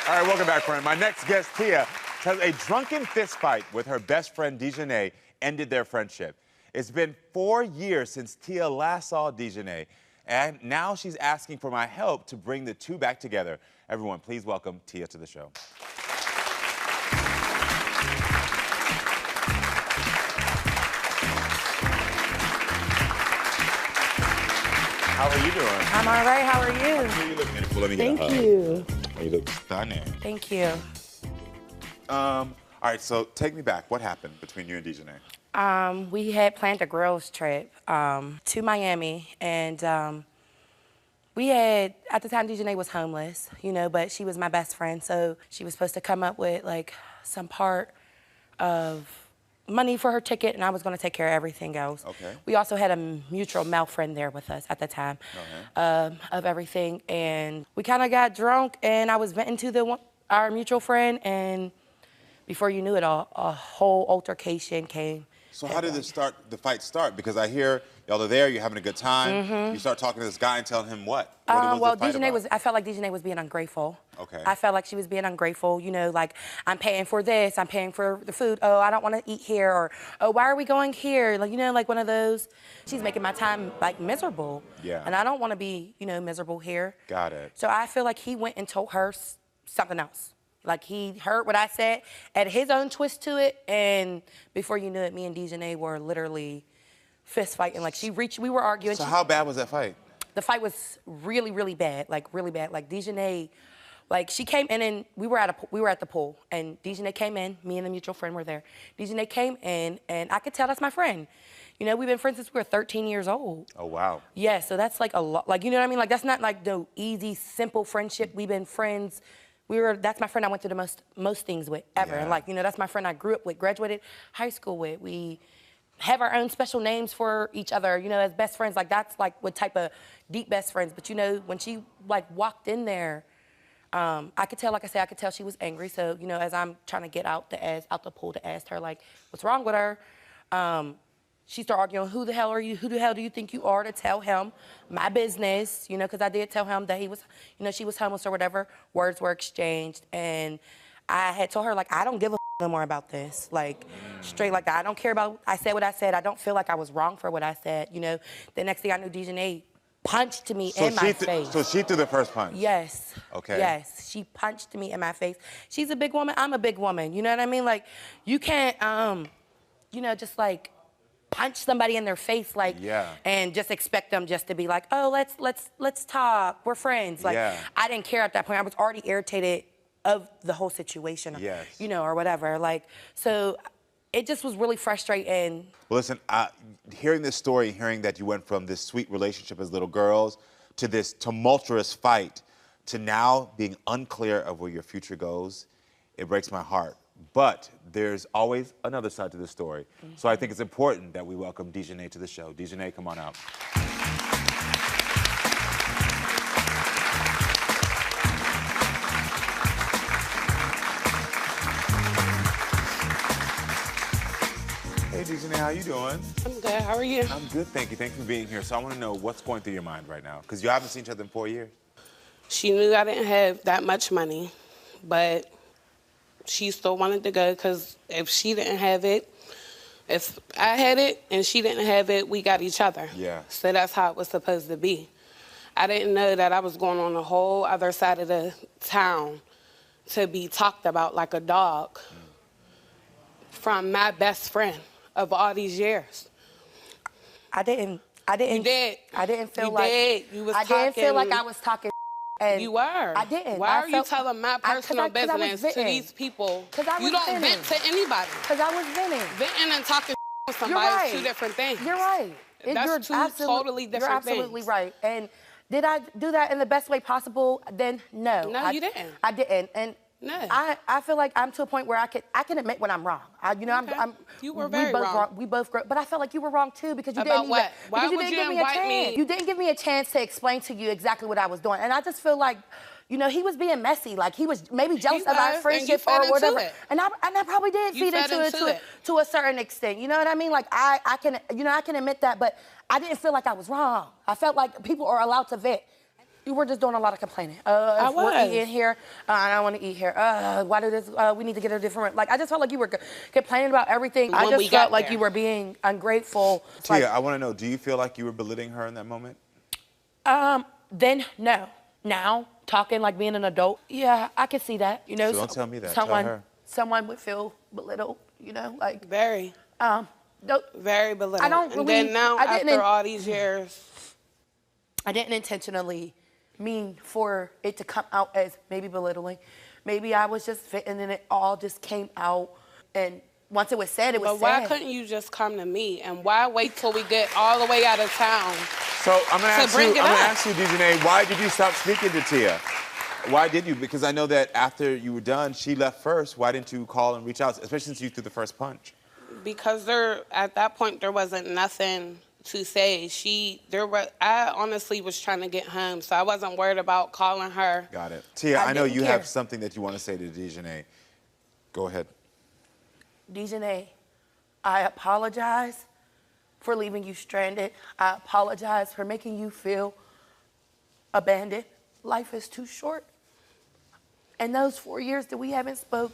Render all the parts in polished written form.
All right, welcome back, friend. My next guest, Tia, has a drunken fistfight with her best friend, Dijonane, ended their friendship. It's been 4 years since Tia last saw Dijonane, and now she's asking for my help to bring the two back together. Everyone, please welcome Tia to the show. How are you doing? I'm all right. How are you? You look beautiful. Let me get a hug. Thank you. You look stunning. Thank you. All right, so take me back. What happened between you and Dijonane? We had planned a girls trip to Miami, and we had, at the time, Dijonane was homeless, you know, but she was my best friend, so she was supposed to come up with, like, some part of money for her ticket, and I was going to take care of everything else. Okay. We also had a mutual male friend there with us at the time of everything, and we kind of got drunk, and I was venting to our mutual friend, and before you knew it, a whole altercation came. So how did the fight start? Because I hear y'all are there, you're having a good time. You start talking to this guy and telling him what? Well, I felt like Dijonane was being ungrateful. Okay. I felt like she was being ungrateful, you know, like, I'm paying for this, I'm paying for the food, oh, I don't want to eat here, or, oh, why are we going here? Like, you know, like one of those. She's making my time, like, miserable. Yeah. And I don't want to be, you know, miserable here. Got it. So I feel like he went and told her something else. Like, he heard what I said, added his own twist to it, and before you knew it, me and Dijonane were literally fist fighting. Like, we were arguing. So how bad was that fight? The fight was really, really bad, like, really bad. Like, Dijonane, like, she came in, and we were at the pool, and Dijonane came in, me and the mutual friend were there. Dijonane came in, and I could tell that's my friend. You know, we've been friends since we were 13 years old. Oh, wow. Yeah, so that's, like, a lot. Like, you know what I mean? Like, that's not, like, no easy, simple friendship. We've been friends. That's my friend I went through the most things with ever. Yeah. Like, you know, that's my friend I grew up with, graduated high school with. We have our own special names for each other, you know, as best friends. Like, that's like what type of deep best friends. But, you know, when she, like, walked in there, I could tell, like I said, I could tell she was angry. So, you know, as I'm trying to get out the pool to ask her, like, what's wrong with her? She started arguing, who the hell are you? Who the hell do you think you are to tell him my business? You know, because I did tell him that he was, you know, she was homeless or whatever. Words were exchanged. And I had told her, like, I don't give a no more about this. Like, straight like that. I don't care about, I said what I said. I don't feel like I was wrong for what I said. You know, the next thing I knew, Dijonane punched me in my face. So she threw the first punch? Yes. Okay. Yes, she punched me in my face. She's a big woman, I'm a big woman. You know what I mean? Like, you can't, you know, just like, punch somebody in their face, like, and just expect them just to be like, oh, let's talk, we're friends. Like, I didn't care at that point. I was already irritated of the whole situation, you know, or whatever. Like, so it just was really frustrating. Well, listen, hearing this story, hearing that you went from this sweet relationship as little girls to this tumultuous fight to now being unclear of where your future goes, it breaks my heart. But there's always another side to the story. So I think it's important that we welcome Dijonane to the show. Dijonane, come on out. Hey, Dijonane, how you doing? I'm good. How are you? I'm good, thank you. Thanks for being here. So I want to know what's going through your mind right now, because you haven't seen each other in 4 years. She knew I didn't have that much money, but she still wanted to go because if she didn't have it, if I had it and she didn't have it, we got each other. Yeah. So that's how it was supposed to be. I didn't know that I was going on the whole other side of the town to be talked about like a dog from my best friend of all these years. I didn't You did. I didn't feel You like did. You was I didn't feel like I was talking. And you were. I didn't. Why are you telling my personal business to these people? You don't vent to anybody. Because I was venting. Venting and talking with somebody is two different things. You're right. That's two totally different things. You're absolutely right. And did I do that in the best way possible? Then no. No, you didn't. I didn't. And no. I feel like I'm to a point where I can admit when I'm wrong. You know, okay. You were very wrong. We both, but I felt like you were wrong too because you About didn't. What? Why you would didn't you give me a invite chance. me? You didn't give me a chance to explain to you exactly what I was doing, and I just feel like, you know, he was being messy. Like he was maybe jealous of our friendship or whatever. And I probably did feed into it to a certain extent. You know what I mean? Like I can admit that, but I didn't feel like I was wrong. I felt like people are allowed to vent. You were just doing a lot of complaining. I If we're was. eating here, I don't want to eat here. Why do this? We need to get a different. Like I just felt like you were complaining about everything. I When just we felt got like there. you were being ungrateful. It's Tia, like, I want to know, do you feel like you were belittling her in that moment? then no. Now talking like being an adult, yeah, I can see that. You know, So don't tell me that. Tell her. Someone would feel belittled. You know, like Very, don't, very belittled. I don't And really- then now, I didn't- after all these years, I didn't intentionally mean for it to come out as maybe belittling. Maybe I was just fitting and it all just came out. And once it was said, it was but why said. couldn't you just come to me? And why wait till we get all the way out of town? So I'm gonna ask bring you, it I'm gonna up. ask you, Dijonane, why did you stop speaking to Tia? Why did you? Because I know that after you were done, she left first. Why didn't you call and reach out, especially since you threw the first punch? Because at that point there wasn't nothing to say. I honestly was trying to get home, so I wasn't worried about calling her. Got it. Tia, I I know didn't you care. have something that you want to say to Dijonane. Go ahead. Dijonane, I apologize for leaving you stranded. I apologize for making you feel abandoned. Life is too short. And those 4 years that we haven't spoke,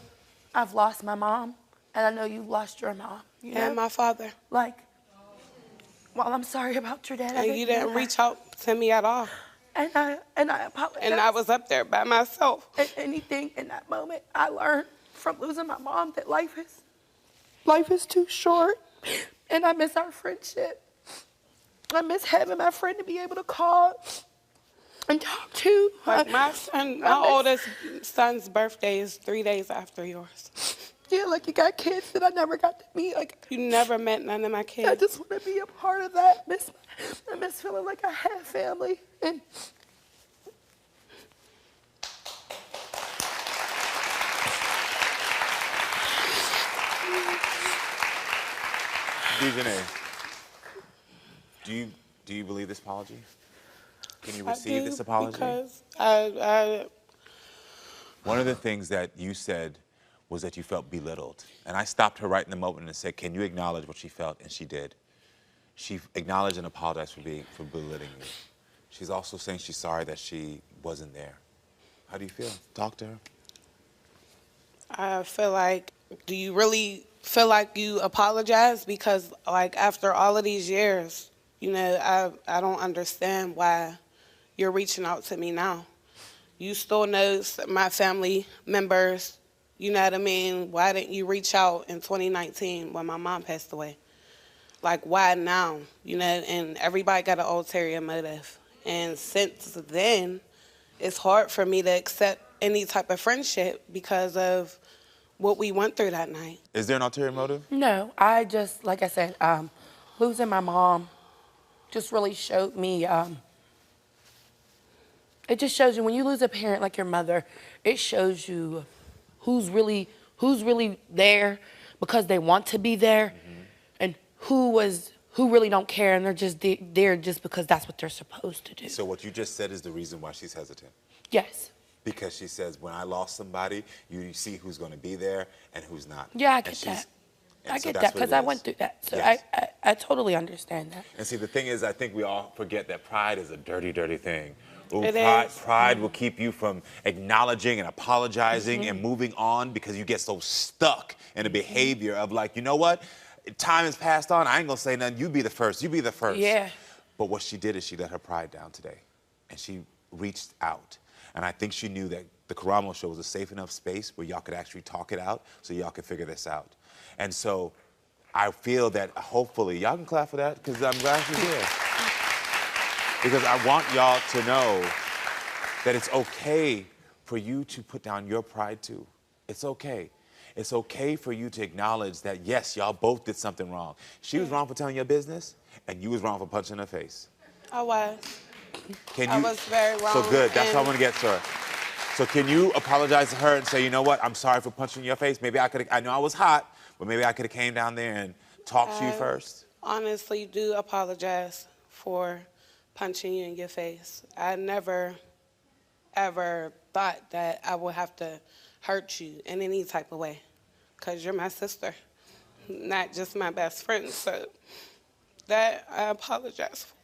I've lost my mom, and I know you've lost your mom. You know? And my father. Like, well, I'm sorry about your dad. I And you know didn't that. reach out to me at all. And I apologize. And I was up there by myself. And anything in that moment, I learned from losing my mom that life is too short, and I miss our friendship. I miss having my friend to be able to call and talk to. Like my miss- oldest son's birthday is 3 days after yours. Yeah, like you got kids that I never got to meet. Like You never met none of my I kids. just want to be a part of that. I miss feeling like I had family. And Dijonane, do you believe this apology? Can you receive this apology? Because One of the things that you said was that you felt belittled. And I stopped her right in the moment and said, can you acknowledge what she felt? And she did. She acknowledged and apologized for belittling you. She's also saying she's sorry that she wasn't there. How do you feel? Talk to her. I feel like, do you really feel like you apologize? Because like after all of these years, you know, I don't understand why you're reaching out to me now. You still know my family members, you know what I mean? Why didn't you reach out in 2019 when my mom passed away? Like, why now? You know, and everybody got an ulterior motive. And since then, it's hard for me to accept any type of friendship because of what we went through that night. Is there an ulterior motive? no, I just, like I said, losing my mom just really showed me, it just shows you when you lose a parent like your mother, it shows you who's really there because they want to be there, and who really don't care and they're just there just because that's what they're supposed to do. So what you just said is the reason why she's hesitant. Yes. Because she says, when I lost somebody, you see who's going to be there and who's not. Yeah, I And get she's- that. and I so get that's that what because it I is. went through that. So Yes. I totally understand that. And see, the thing is, I think we all forget that pride is a dirty, dirty thing. Ooh, It pride, is. pride will keep you from acknowledging and apologizing Mm-hmm. and moving on because you get so stuck in a behavior of like, you know what? Time has passed on. I ain't gonna say nothing. You be the first. You be the first. Yeah. But what she did is she let her pride down today, and she reached out. And I think she knew that the Karamo show was a safe enough space where y'all could actually talk it out, so y'all could figure this out. And so I feel that hopefully y'all can clap for that because I'm glad she's here. Because I want y'all to know that it's okay for you to put down your pride too. It's okay. It's okay for you to acknowledge that, yes, y'all both did something wrong. She was wrong for telling your business, and you was wrong for punching her face. I was. Can I you? was very wrong. So good. That's what I and- want to get to her. So can you apologize to her and say, you know what? I'm sorry for punching your face. Maybe I could. I know I was hot, but maybe I could have came down there and talked to you first. Honestly, do apologize for punching you in your face. I never, ever thought that I would have to hurt you in any type of way, because you're my sister, not just my best friend. So that I apologize for.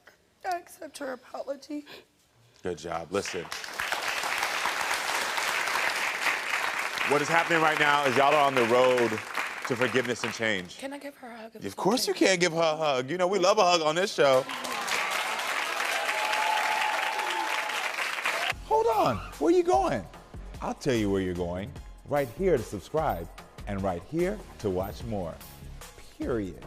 I accept her apology. Good job. Listen. What is happening right now is y'all are on the road to forgiveness and change. Can I give her a hug? Of course you can give her a hug. You know, we love a hug on this show. Hold on, where you going? I'll tell you where you're going. Right here to subscribe and right here to watch more. Period.